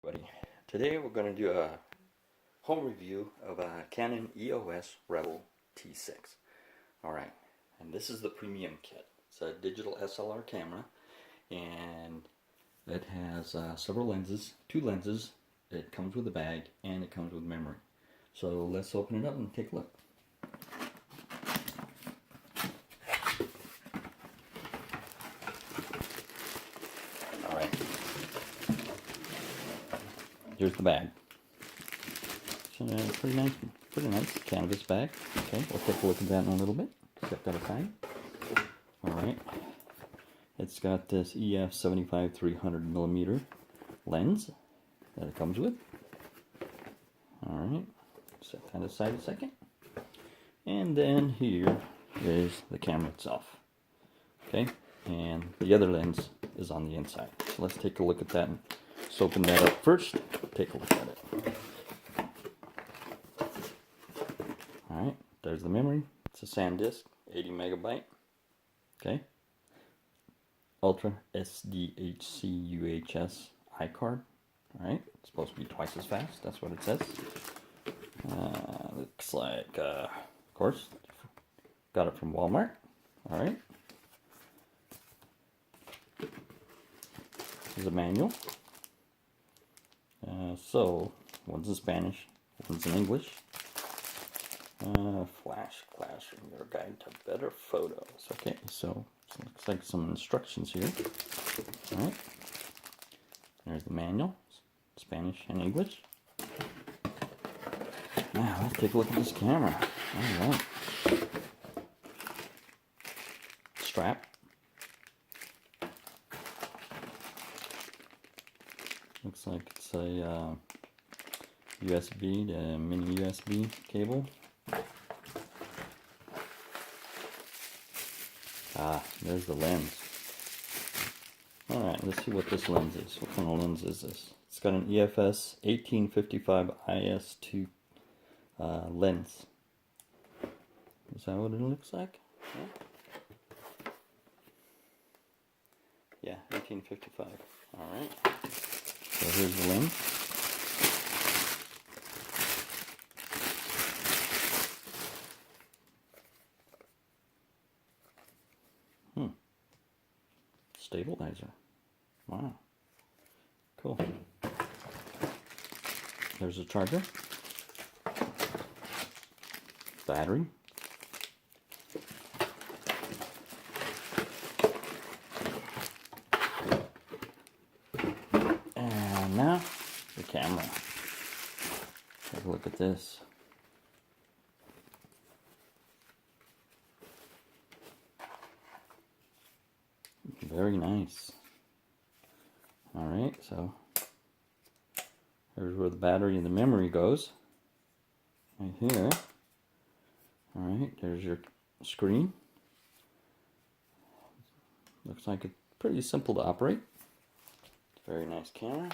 Everybody. Today we're going to do a home review of a Canon EOS Rebel T6. Alright, and this is the premium kit. It's a digital SLR camera, and it has several lenses, two lenses. It comes with a bag, and it comes with memory. So let's open it up and take a look. Alright. Here's the bag. It's a pretty nice canvas bag. Okay, we'll take a look at that in a little bit. Set that aside. Alright. It's got this EF 75-300mm lens that it comes with. Alright. Set that aside a second. And then here is the camera itself. Okay, and the other lens is on the inside. So let's take a look at that. Let's open that up first. Take a look at it. Alright, there's the memory. It's a SanDisk, 80 megabyte. Okay. Ultra SDHC UHS iCard. Alright, it's supposed to be twice as fast. That's what it says. Looks like, of course, got it from Walmart. Alright. Here's a manual. So, one's in Spanish, one's in English. Flash classroom, your guide to better photos. Okay, so it looks like some instructions here. Alright. There's the manual, Spanish and English. Now, let's take a look at this camera. Alright. Strap. Looks like it's a USB to mini USB cable. There's the lens. Alright, let's see what this lens is. What kind of lens is this? It's got an EFS 1855 IS2 lens. Is that what it looks like? Yeah, 1855. Alright. So here's the lens. Stabilizer. Wow. Cool. There's a charger. Battery. And now, the camera. Take a look at this. Very nice. Alright, so here's where the battery and the memory goes. Right here. Alright, there's your screen. Looks like it's pretty simple to operate. Very nice camera.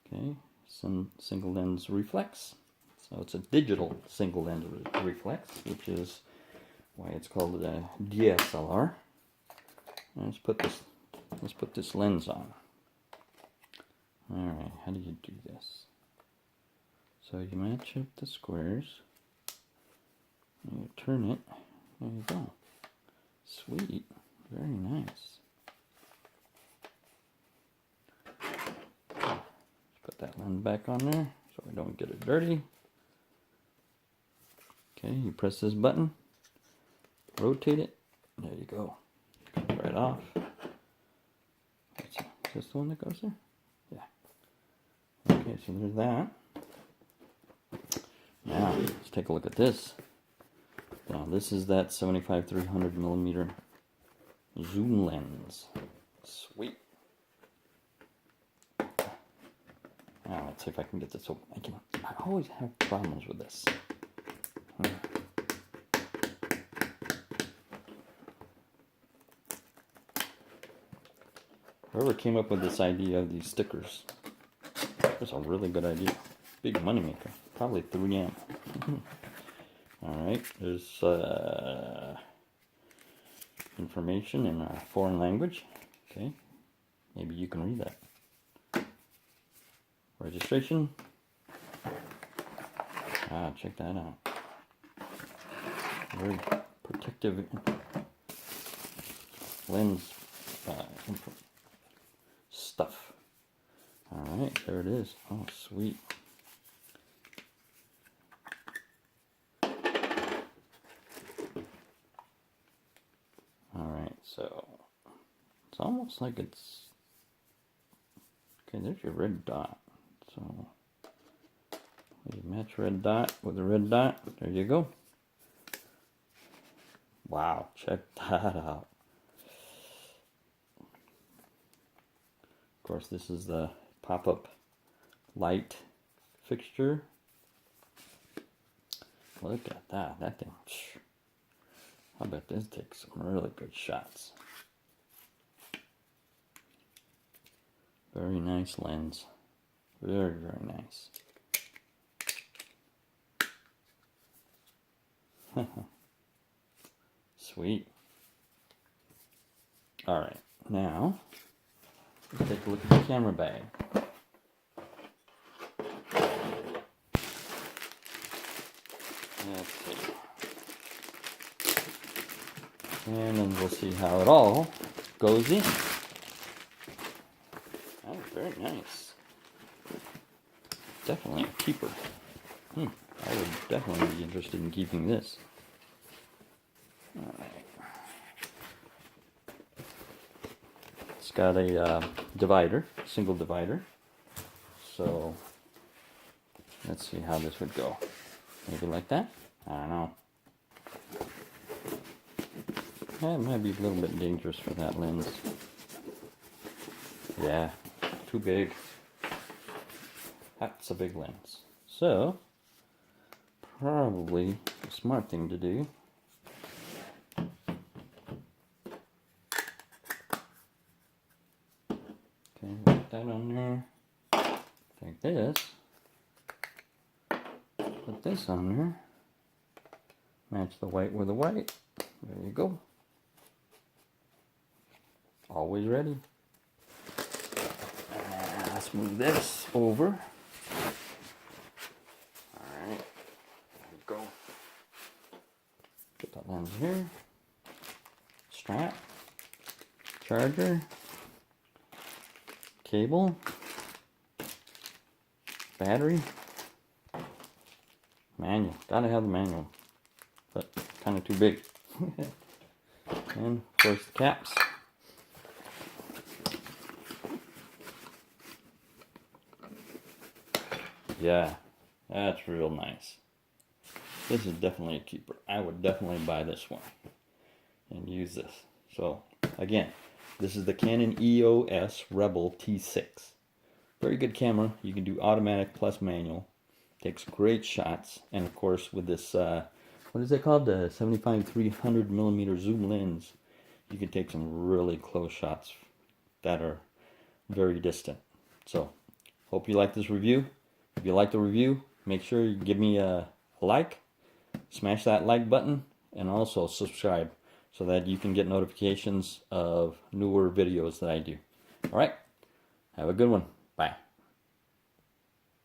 Okay, some single lens reflex. So it's a digital single lens reflex, which is why it's called a DSLR. Let's put this lens on. Alright, how do you do this? So you match up the squares. And you turn it. There you go. Sweet. Very nice. Let's put that lens back on there so we don't get it dirty. Okay, you press this button. Rotate it. There you go. Comes right off. Is this the one that goes there? Yeah. Okay, so there's that. Now, let's take a look at this. Now, this is that 75-300mm zoom lens. Sweet. Now, let's see if I can get this open. I always have problems with this. Whoever came up with this idea of these stickers, that's a really good idea. Big money maker. Probably 3M. Alright, there's information in a foreign language. Okay, Maybe you can read that. Registration. Ah, check that out. Very protective lens stuff. Alright, there it is. Oh, sweet. Alright, so it's almost like it's... Okay, there's your red dot. So you match red dot with a red dot. There you go. Wow, check that out. Of course, this is the pop-up light fixture. Look at that. That thing. I bet this takes some really good shots. Very nice lens. Very, very nice. Sweet. Alright, now let's take a look at the camera bag. Let's see. And then we'll see how it all goes in. Oh, very nice. Definitely a keeper. I would definitely be interested in keeping this. Alright. It's got a divider, single divider. So let's see how this would go. Maybe like that? I don't know. That might be a little bit dangerous for that lens. Yeah, too big. That's a big lens. So, probably a smart thing to do. Okay, put that on there. Take this. Put this on there. Match the white with the white. There you go. Always ready. And let's move this over. Alright. There we go. Put that lens here. Strap. Charger. Cable. Battery. Manual. Gotta have the manual. But kind of too big. And of course the caps. Yeah, that's real nice. This is definitely a keeper. I would definitely buy this one and use this. So again, this is the Canon EOS Rebel T6. Very good camera. You can do automatic plus manual. Takes great shots. And of course with this, what is it called? The 75-300mm zoom lens. You can take some really close shots that are very distant. So, hope you like this review. If you like the review, make sure you give me a like, smash that like button, and also subscribe so that you can get notifications of newer videos that I do. Alright, have a good one.